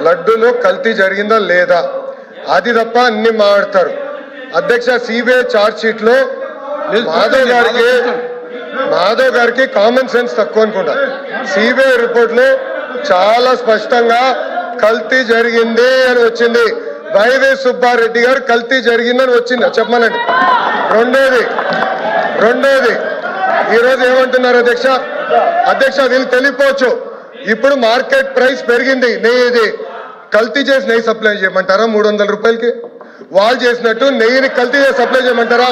లడ్డూలో కల్తీ జరిగిందా లేదా అది తప్ప అన్ని మాట్లాడతారు. అధ్యక్ష, సిబిఐ ఛార్జ్ షీట్ లో మాధవ్ గారికి కామన్ సెన్స్ తక్కువ అనుకుంటా. సిబిఐ రిపోర్ట్ లో చాలా స్పష్టంగా కల్తీ జరిగింది అని వచ్చింది. వైవి సుబ్బారెడ్డి గారు కల్తీ జరిగిందని వచ్చింది చెప్పమనండి. రెండోది ఈరోజు ఏమంటున్నారు అధ్యక్ష? వీళ్ళు తెలియపోవచ్చు. ఇప్పుడు మార్కెట్ ప్రైస్ పెరిగింది. నెయ్యి కల్తీ చేసి నెయ్యి సప్లై చేయమంటారా 300 రూపాయలకి? వాళ్ళు చేసినట్టు నెయ్యిని కల్తీ చేసి సప్లై చేయమంటారా?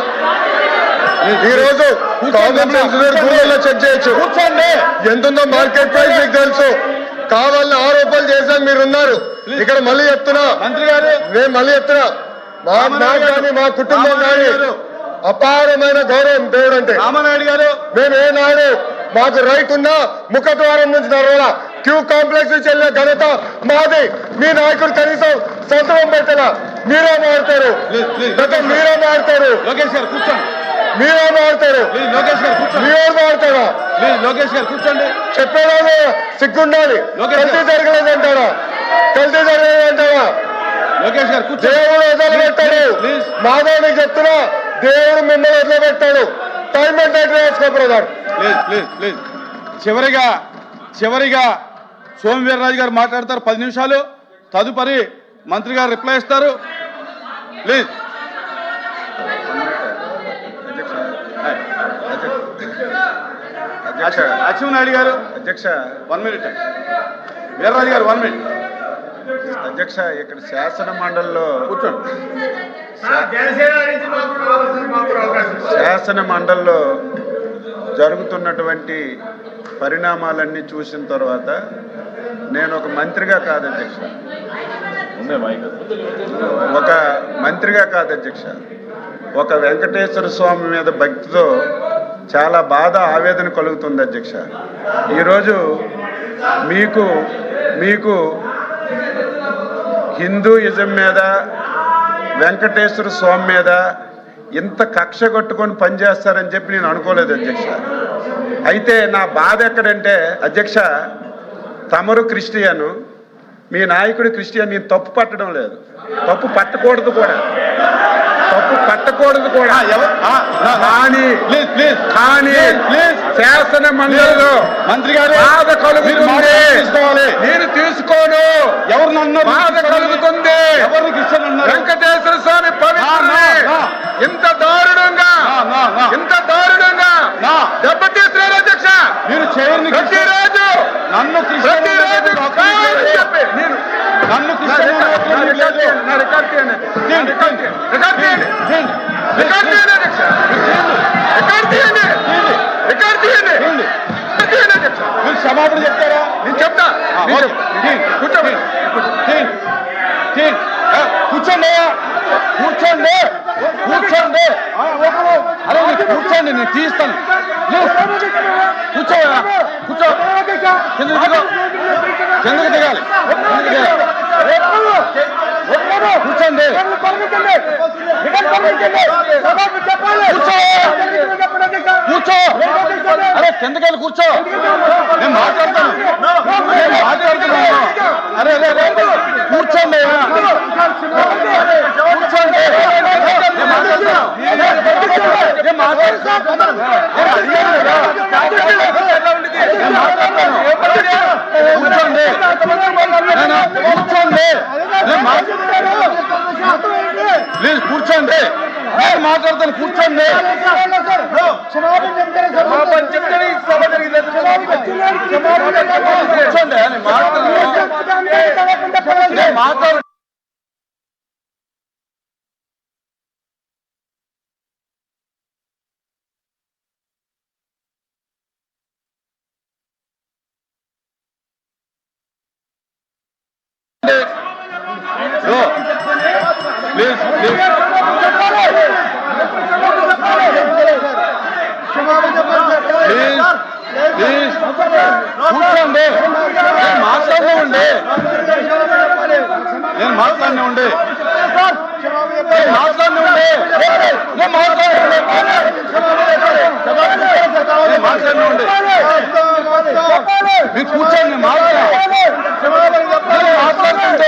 ఈ రోజు కామన్ సెన్స్ గూగుల్లో చెక్ చేయొచ్చు ఎంతుందో మార్కెట్ ప్రైస్ మీకు తెలుసు. కావాలని ఆరోపణలు చేశాను మీరున్నారు ఇక్కడ. మళ్ళీ చెప్తున్నా నాకు కానీ మా కుటుంబం కానీ అపారమైన గౌరవం దేవుడు అంటే. రామానాయుడు గారు, మేము ఏనాడు మాకు రైట్ ఉన్నా ముఖద్వారం నుంచి నడవాలా, క్యూ కాంప్లెక్స్ నుంచి వెళ్ళిన ఘనత మాది. మీ నాయకుడు కనీసం సంతకం పెట్టలా. మీరే మారుతారు, మీరే మారుతారు, లోకేష్ గారు కూర్చోండి. మీరే మారుతారు, లోకేష్ గారు కూర్చోండి. మీరే మారుతారా? లోకేష్ గారు కూర్చోండి. చెప్పేవాళ్ళు సిగ్గుండాలి. కల్తీ జరగలేదంటారా? లోకేష్ గారు దేవుడు వదిలిపెట్టాడు. మాధవుడికి చెప్తున్నా, దేవుడు మిమ్మల్ని వదిలిపెట్టాడు. టైం అంటే వేసుకో బ్రదర్. ప్లీజ్ చివరిగా సోమవీర్రాజు గారు మాట్లాడతారు 10 నిమిషాలు. తదుపరి మంత్రి గారు రిప్లై ఇస్తారు. ప్లీజ్. అచ్చెన్నాయుడు గారు. అధ్యక్ష 1 మినిట్. వీర్రాజు గారు 1 మినిట్. అధ్యక్ష, ఇక్కడ శాసన మండలిలో కూర్చోండి. శాసన మండలిలో జరుగుతున్నటువంటి పరిణామాలన్నీ చూసిన తర్వాత నేను ఒక మంత్రిగా కాదు అధ్యక్ష, ఒక వెంకటేశ్వర స్వామి మీద భక్తితో చాలా బాధ ఆవేదన కలుగుతుంది అధ్యక్ష. ఈరోజు మీకు హిందూయిజం మీద, వెంకటేశ్వర స్వామి మీద ఇంత కక్ష కట్టుకొని పనిచేస్తారని చెప్పి నేను అనుకోలేదు అధ్యక్ష. అయితే నా బాధ ఎక్కడంటే అధ్యక్ష, తమరు క్రిస్టియను, మీ నాయకుడు క్రిస్టియన్. నేను తప్పు పట్టడం లేదు, తప్పు పట్టకూడదు కూడా. కానీ శాసన మండలిలో మంత్రి గారు బాధ కలుగుతుంది. నేను తీసుకోను. ఎవరు నన్ను బాధ కలుగుతుంది. ఎవరిని క్రిస్టియన్ అన్నారు? వెంకటేశ్వర స్వామి పవిత్రుడిని ఇంత దారుణంగా దెబ్బతీస్తున్నారు అధ్యక్ష. మీరు చేయని ప్రతిరోజు నన్ను క్షమాపణ చెప్తారా? నేను చెప్తా. కూర్చోండి. అరే కూర్చోండి, నేను తీస్తాను. కూర్చో. కిందకి దిగాలి. కూర్చోండి. కూర్చో. అరే కిందకెళ్ళి కూర్చో. నేను మాట్లాడుతాను. అరే కూర్చోండి. ప్లీజ్ కూర్చోండి. నేను మాట్లాడతాను. కూర్చోండి. కూర్చోండి. మాట్లాడు. కూర్చోండి. నేను మాట్లాడినా ఉండే మీరు కూర్చోండి. మాట్లాడుతుంటే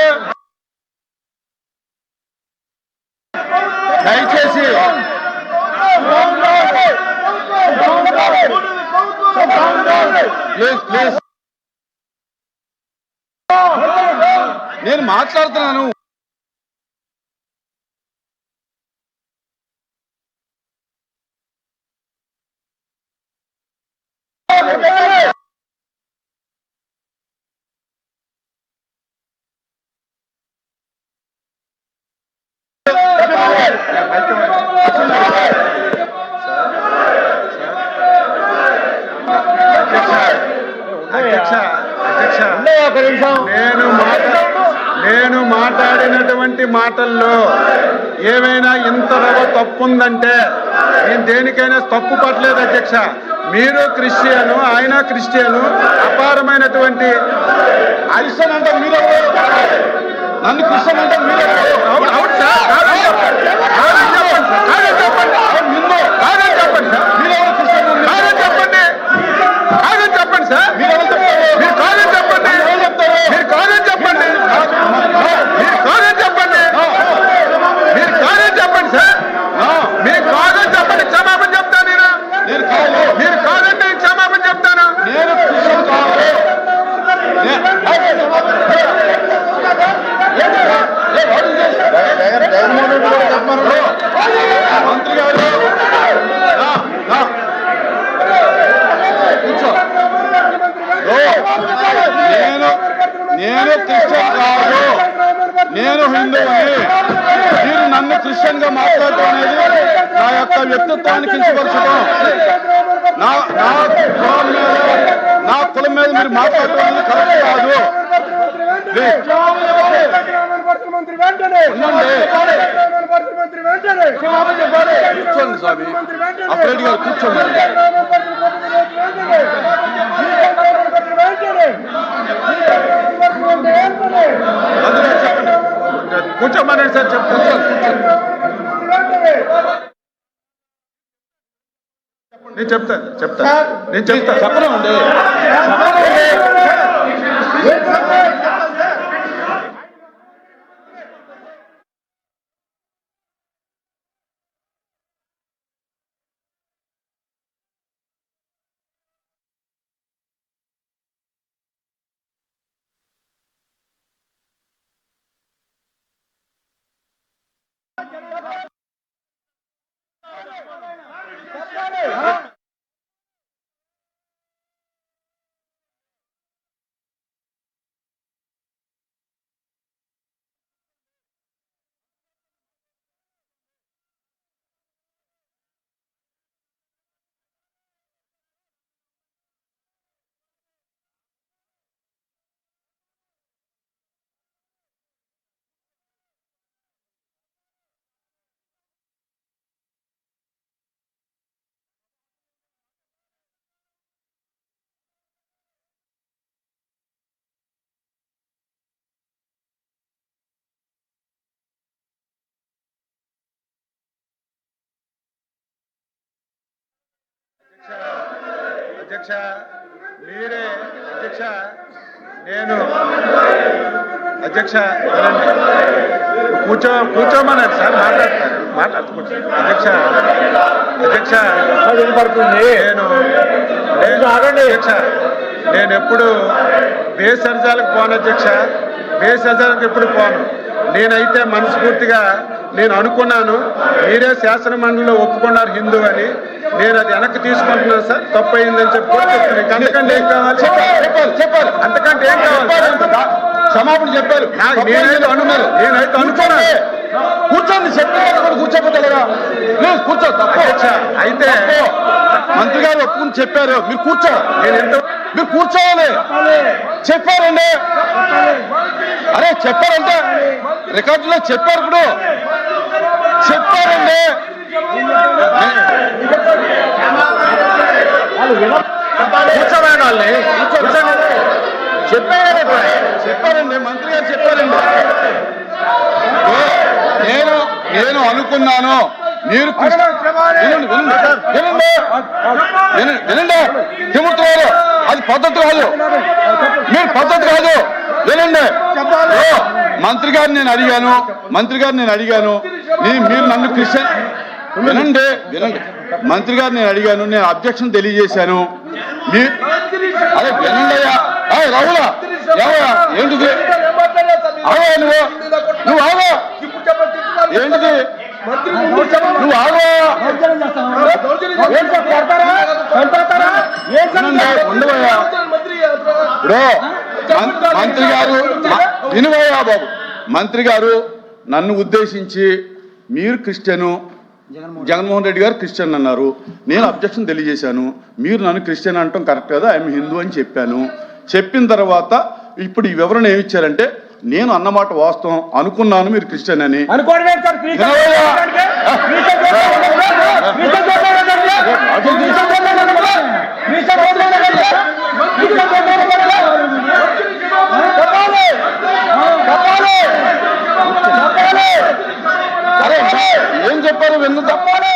నేను మాట్లాడుతున్నాను. నేను మాట్లాడినటువంటి మాటల్లో ఏమైనా ఇంత తప్పు ఉందంటే నేను దేనికైనా తప్పు పట్టలేదు అధ్యక్ష. మీరు క్రిస్టియను, ఆయన క్రిస్టియను, అపారమైనటువంటి క్రిస్టియన్ అంటే మీరు నన్ను క్రిస్టియన్ అంటే మీరు అవును సార్, కాదని చెప్పండి సార్, కాదని చెప్పండి సార్, కాదని చెప్పండి సార్, మీరు కాదని చెప్పండి, మీరు కాదని చెప్పండి, మీరు కాదని చెప్పండి, మీరు కాదని చెప్పండి సార్, మీరు కాదని చెప్పండి, క్షమాపణ చెప్తాను నేను, మీరు కాదంటే క్షమాపణ చెప్తాను. నేను క్రిస్టియన్ కాదు. మంత్రి గారు కూర్చో. నేను క్రిస్టియన్ కాదు, నేను హిందువుని. మీరు నన్ను క్రిస్టియన్ గా మాట్లాడటం అనేది నా యొక్క వ్యక్తిత్వాన్ని కించపరచడం. నా కులం మీద మీరు మాట్లాడటం అనేది కరెక్ట్ కాదు. కూర్చోండి స్వామి, అప్రెడ్డి గారు కూర్చోండి. కూర్చోమనండి సార్, చెప్తాను. నేను చెప్తాను చెప్పనండి. అధ్యక్ష, మీరే అధ్యక్ష, నేను అధ్యక్ష కూర్చోమన్నారు సార్, మాట్లాడుతూ అధ్యక్ష వినపడుతుంది. నేను ఎప్పుడు బేసర్జాలకు పోను అధ్యక్ష, బేసర్జాలకు ఎప్పుడు పోను. నేనైతే మనస్ఫూర్తిగా నేను అనుకున్నాను, మీరే శాసన మండలిలో ఒప్పుకున్నారు హిందూ అని, నేను అది వెనక్కి తీసుకుంటున్నాను సార్, తప్పు అయిందని చెప్పుకోవాలి. అంతకంటే ఏం కావాలి? చెప్పారు అంతకంటే ఏం కావాలి? క్షమాపణ చెప్పారు. నేనైతే అనుకున్నాను. కూర్చోండి, చెప్పారు కూడా కూర్చోపోతారా? ప్లీజ్ కూర్చో. అయితే మంత్రి గారు ఒప్పుకుని చెప్పారు, మీరు కూర్చో. మీరు కూర్చోవాలి. చెప్పారండి, అరే చెప్పారంటే రికార్డులో చెప్పారు. ఇప్పుడు చెప్పారండి, చెప్పారండి, మంత్రి గారు చెప్పారండి. నేను అనుకున్నాను మీరు వినండి, తిరుగుతున్నారు, అది పద్ధతి కాదు, మీరు పద్ధతి కాదు. వినండి, మంత్రి గారిని నేను అడిగాను, మీరు నన్ను క్రిస్టియన్ వినండి, మంత్రి గారు నేను అడిగాను, నేను అబ్జెక్షన్ తెలియజేశాను. అరే వినండి అయ్యా, రాహులా ఏమయ్యా ఏంటిది? ఉండవయ్యా ఇప్పుడు మంత్రి గారు వినువయ్యా బాబు, మంత్రి గారు నన్ను ఉద్దేశించి మీరు క్రిస్టియను, జగన్మోహన్ రెడ్డి గారు క్రిస్టియన్ అన్నారు. నేను అబ్జెక్షన్ తెలియజేశాను. మీరు నన్ను క్రిస్టియన్ అనటం కరెక్ట్ కదా, ఐఎమ్ హిందూ అని చెప్పాను. చెప్పిన తర్వాత ఇప్పుడు ఈ వివరణ ఏమి ఇచ్చారంటే నేను అన్నమాట వాస్తవం అనుకున్నాను మీరు క్రిస్టియన్ అని. ఏం చెప్పారు విన్ను చెప్పాలి.